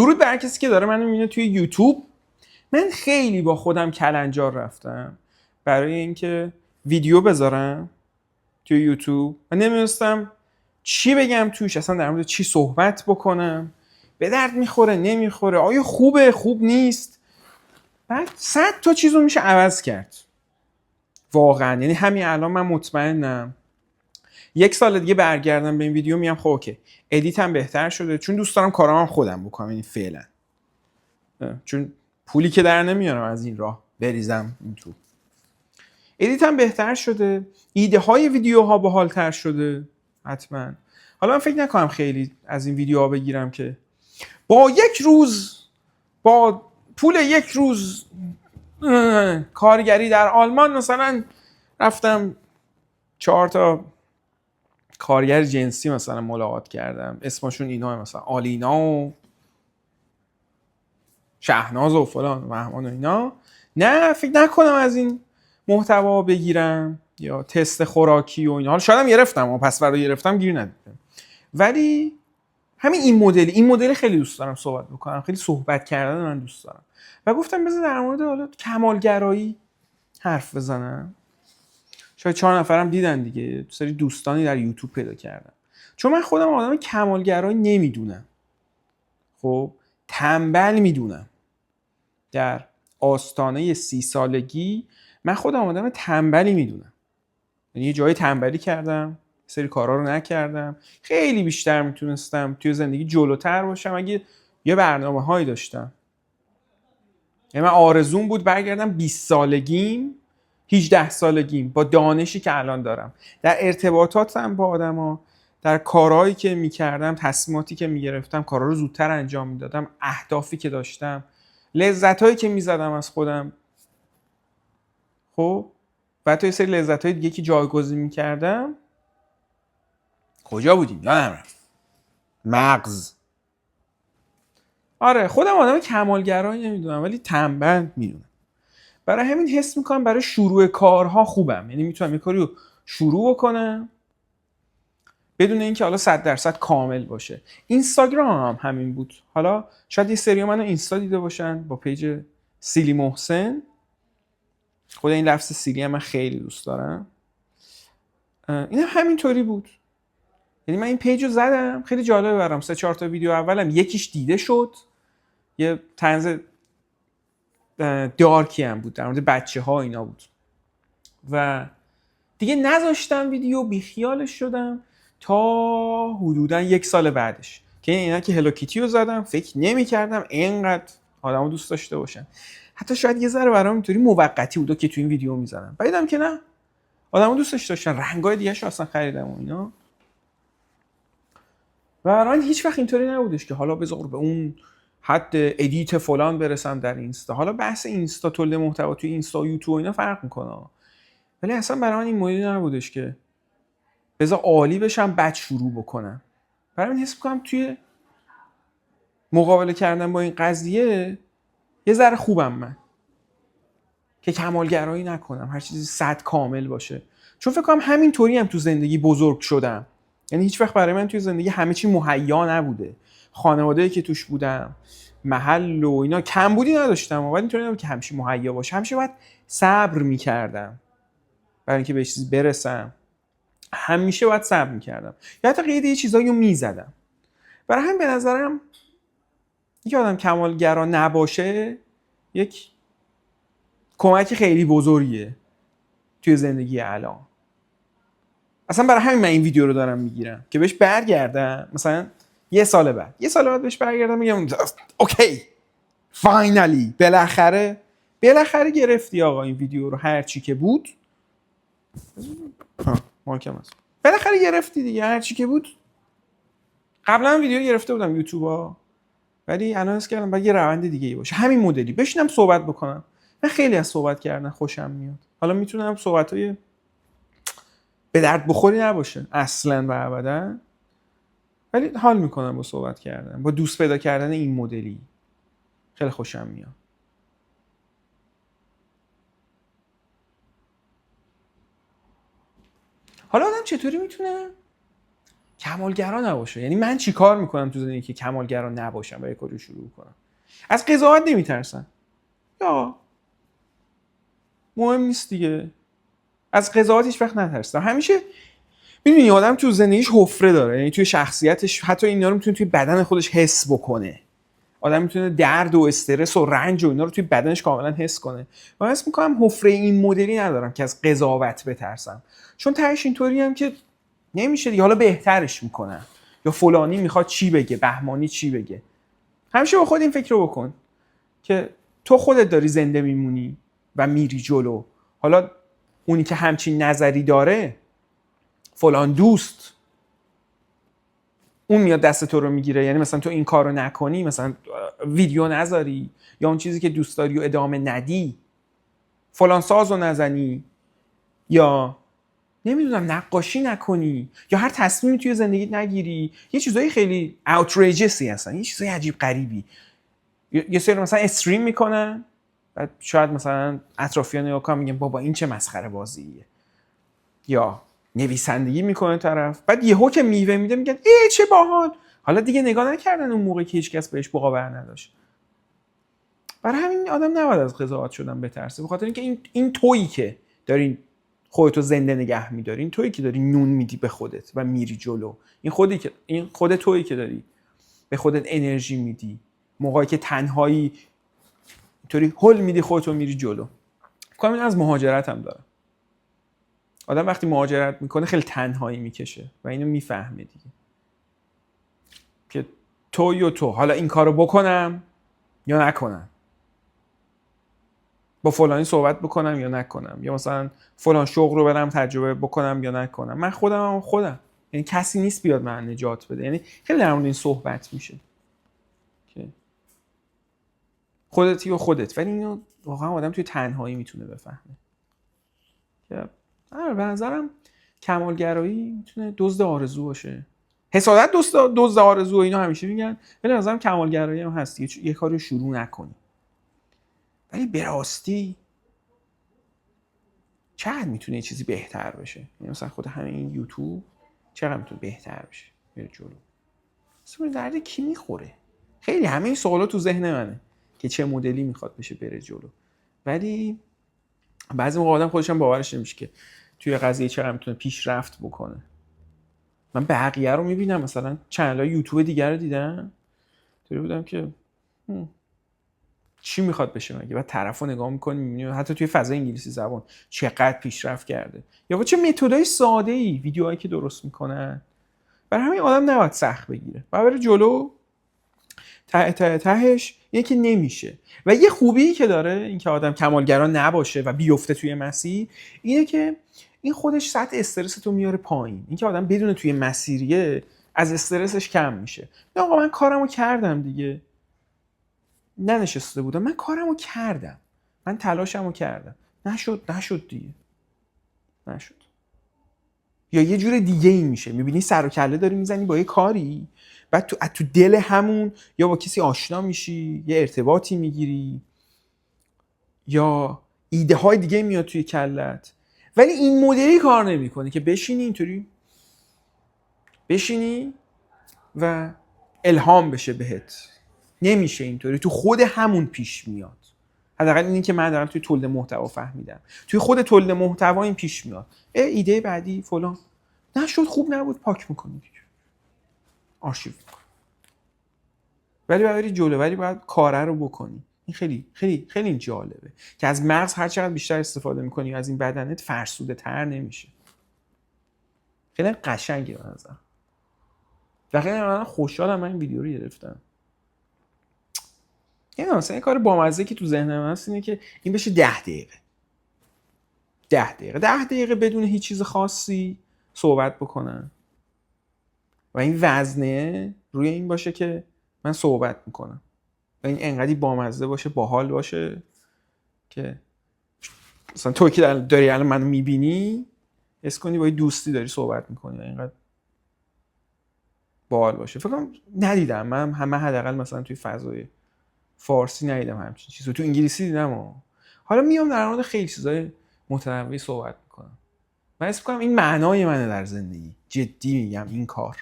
درود بر کسی که داره منو میبینه توی یوتیوب. من خیلی با خودم کلنجار رفتم برای اینکه ویدیو بذارم توی یوتیوب و نمیدونستم چی بگم توش، اصلا در مورد چی صحبت بکنم، به درد میخوره نمیخوره، آیا خوبه خوب نیست. بعد 100 تا چیزو میشه عوض کرد واقعا. یعنی همین الان من مطمئنم 1 سال دیگه برگردم به این ویدیو میگم خب اوکی ادیتم بهتر شده، چون دوست دارم کارامو خودم بکنم. یعنی فعلا چون پولی که در نمیارم از این راه بریزم این تو، ادیتم بهتر شده، ایده های ویدیوها باحال‌تر شده حتما. حالا من فکر نکنم خیلی از این ویدیوها بگیرم که با 1 روز، با پول 1 روز کارگری در آلمان مثلا رفتم 4 تا کارگر جنسی مثلا ملاقات کردم، اسمشون اینا مثلا آلینا و شهناز و فلان و مهمان و اینا. نه فکر نکنم از این محتوا بگیرم یا تست خوراکی و اینا. حالا شاید هم گرفتم و پس فردا گرفتم گیر ندیدم، ولی همین این مدل خیلی دوست دارم صحبت بکنم، خیلی صحبت کردن من دوست دارم و گفتم بذار در مورد حالا کمالگرایی حرف بزنم. شاید 4 نفرم دیدن دیگه، سری دوستانی در یوتیوب پیدا کردم. چون من خودم آدم کمالگرایی نمیدونم، خب تنبل میدونم. در آستانه 30 سالگی من خودم آدم تنبلی میدونم، یعنی یه جایی تنبلی کردم، سری کارا رو نکردم. خیلی بیشتر میتونستم توی زندگی جلوتر باشم اگه یه برنامه‌هایی داشتم. یعنی من آرزوم بود برگردم 20 سالگیم 18 سالگیم با دانشی که الان دارم، در ارتباطاتم با آدما، در کارهایی که میکردم، تصمیماتی که میگرفتم، کارها رو زودتر انجام میدادم، اهدافی که داشتم، لذتایی که میزدم از خودم. خب و تا یه سری لذتای دیگه که جایگزین میکردم. کجا بودیم؟ یادم رفت. مغز. آره خودم آدم کمالگرایی نمیدونم ولی تنبل میدونم. برای همین حس میکنم برای شروع کارها خوبم. یعنی میتونم یه کاری رو شروع بکنم بدون اینکه حالا 100% کامل باشه. اینستاگرام هم همین بود. حالا شاید یه سری منو اینستا دیده باشن با پیج سیلی محسن. خود این لفظ سیلی هم من خیلی دوست دارم. این هم همینطوری بود. یعنی من این پیج رو زدم، خیلی جالبه برام. 3-4 تا ویدیو اولم یکیش دیده شد، یه طنز دارکی هم بود در مورد بچه‌ها اینا بود و دیگه نذاشتم ویدیو، بیخیالش شدم تا حدودا 1 سال بعدش که اینا که هلو کیتی رو زدم. فکر نمی‌کردم اینقدر آدمو دوست داشته باشن. حتی شاید یه ذره برام اینطوری موقتی بود که تو این ویدیو می‌زدم، بعدم که نه، آدمو دوستش داشتن، رنگای دیگه‌شو اصلا خریدم و اینا. و من هیچ وقت اینطوری نبودش که حالا بذار به اون حد ادیت فلان برسم در اینستا. حالا بحث اینستا، تولید محتوا توی اینستا و یوتیوب اینا فرق میکنه، ولی اصلا برای من این مدلی نبودش که بذار عالی بشم بعد شروع بکنم. برای من حس میکنم توی مقابله کردن با این قضیه یه ذره خوبم من که کمالگرایی نکنم، هر چیزی 100 کامل باشه. چون فکر کنم همین طوری هم تو زندگی بزرگ شدم. یعنی هیچ وقت برای من توی زندگی همه چی مهیا نبوده. خانواده‌ای که توش بودم، محل و اینا کمبودی نداشتم، ولی اینطوری نبود که همیشه مهیا باشه. همیشه باید صبر می‌کردم برای اینکه به چیزی برسم. همیشه باید صبر می‌کردم. یا حتی قید یه چیزایی رو می‌زدم. برای همین به نظرم یک آدم کمالگرا نباشه یک کمک خیلی بزرگیه توی زندگی الان. اصلا برای همین من این ویدیو رو دارم میگیرم که بهش برگردم، مثلا یه سال بعد بهش برگردم میگم اوکی فاینالی بالاخره گرفتی آقا این ویدیو رو، هر چی که بود ماکم است، بالاخره گرفتی دیگه، هر چی که بود. قبلا ویدیو گرفته بودم یوتیوبا، ولی الان حس کردم باید یه روند دیگه ای باشه، همین مدلی بشینم صحبت بکنم. من خیلی از صحبت کردن خوشم میاد. حالا میتونم صحبتای به درد بخوری نباشه اصلا و ابدا، ولی حال میکنم با صحبت کردن، با دوست پیدا کردن این مدلی. خیلی خوشم میاد. حالا آدم چطوری میتونه کمالگرا نباشه. یعنی من چیکار میکنم تو زندگی که کمالگرا نباشم و یه کاری شروع کنم؟ از قضاوت نمیترسم؟ یا مهم نیست دیگه. از قضاوت هیچ وقت نترسم. همیشه میدونی آدم تو زندگیش حفره داره، یعنی توی شخصیتش حتی اینا رو میتونه توی بدن خودش حس بکنه. آدم میتونه درد و استرس و رنج و اینا رو توی بدنش کاملا حس کنه. من حس میکنم حفره این مدلی ندارم که از قضاوت بترسم، چون تهش اینطوری هم که نمیشه دیگه، حالا بهترش میکنم یا فلانی میخواد چی بگه، بهمانی چی بگه. همیشه با خود این فکر رو بکن که تو خودت داری زنده میمونی و میری جلو. حالا اونی که همچین نظری داره، فلان دوست، اون میاد دست تو رو میگیره، یعنی مثلا تو این کارو نکنی، مثلا ویدیو نذاری یا اون چیزی که دوست داری و ادامه ندی، فلان سازو نزنی، یا نمیدونم نقاشی نکنی، یا هر تصمیمی توی زندگیت نگیری. یه چیزای خیلی اوتریجسی هستن، یه چیزای عجیب غریبی. یه سری مثلا استریم میکنن، بعد شاید مثلا اطرافیان نگاه کنن میگن بابا این چه مسخره بازیه، یا نویسندگی میکنه طرف، بعد یهو که میوه میده میگن ای چه باحال. حالا دیگه نگاه نکردن اون موقع که هیچکس بهش باور نداشت. برای همین آدم نباید از قضاوت شدن بترسه، به خاطر اینکه این تویی که داری خودتو زنده نگه میداری، این تویی که داری نون میدی به خودت و میری جلو، این خود تویی که داری به خودت انرژی میدی موقعی که تنهایی اینطوری هول میدی خودتو میری جلو. کاملا از مهاجرت هم داره. آدم وقتی مهاجرت میکنه خیلی تنهایی میکشه و اینو میفهمه دیگه که تو حالا این کارو بکنم یا نکنم، با فلانی صحبت بکنم یا نکنم، یا مثلا فلان شغل رو برم تجربه بکنم یا نکنم. من خودم، یعنی کسی نیست بیاد من نجات بده. یعنی خیلی در مورد این صحبت میشه که خودتی و خودت، ولی اینو واقعا آدم توی تنهایی میتونه بفهمه. که به نظرم کمالگرایی میتونه دزد آرزو باشه. حسادت دزد آرزو و اینا همیشه میگن، ولی به نظرم کمالگرایی هم هست. یه کاری رو شروع نکنی، ولی به راستی چقدر میتونه یه چیزی بهتر بشه. یعنی مثلا خود همین یوتیوب چقدر میتونه بهتر بشه، بره جلو. اصلا درد کی میخوره؟ خیلی همه این سوالا تو ذهن منه که چه مدلی میخواد بشه بره جلو، ولی بعضی موقع آدم خودش هم باورش نمیشه که توی قضیه چقدر میتونه پیشرفت بکنه. من بقیه رو میبینم، مثلا چنل‌های یوتیوب دیگر رو دیدم، طوری بودم که چی میخواد بشه مگه؟ بعد طرفو نگاه می‌کنی می‌بینی حتی توی فضای انگلیسی زبان چقدر پیشرفت کرده، یا با چه متدای ساده‌ای ویدیوهایی که درست میکنن. برای همین آدم نباید سخت بگیره و بره جلو. تهش یکی نمیشه. و یه خوبی که داره این که آدم کمالگرا نباشه و بیفته توی مسیر، اینه که این خودش سطح استرس تو میاره پایین. این که آدم بدون توی مسیریه از استرسش کم میشه. آقا من کارمو کردم دیگه، ننشسته بودم، من کارمو کردم، من تلاشمو کردم، نشد دیگه، نشد. یا یه جور دیگه این میشه، میبینی سر و کله داری میزنی با یه کاری، بعد تو دل همون یا با کسی آشنا میشی، یه ارتباطی میگیری، یا ایده های دیگه میاد توی کلت، ولی این مدلی کار نمیکنه که بشینی اینطوری و الهام بشه بهت. نمیشه اینطوری، تو خود همون پیش میاد. حداقل اینی که من دارم توی تولید محتوا فهمیدم، توی خود تولید محتوا این پیش میاد. ایده بعدی فلان نشد، خوب نبود، پاک میکنی دیگه، آرشیو میکنی. ولی بری جلو، ولی باید کاره رو بکنی. این خیلی خیلی خیلی جالبه که از مغز هر چقدر بیشتر استفاده میکنی از این بدنت فرسوده تر نمیشه. خیلی قشنگه به نظر. و خیلی من خوشحالم من این ویدیو رو گرفتم. یعنی مثلا یه کار بامزه که تو ذهن من هست اینه که این بشه 10 دقیقه بدون هیچ چیز خاصی صحبت بکنم و این وزنه روی این باشه که من صحبت میکنم و این انقدی بامزه باشه، باحال باشه که مثلا تو که داری الان منو میبینی حس کنی با یه دوستی داری صحبت میکنی و اینقدر باحال باشه. فکر کنم ندیدم من همه، حداقل مثلا توی فضای فارسی ندیدم همچین چیزو، تو انگلیسی دیدم. حالا میام در مورد خیلی چیزای متنوعی صحبت میکنم. من حس می‌کنم این معنای منه در زندگی. جدی میگم این کار.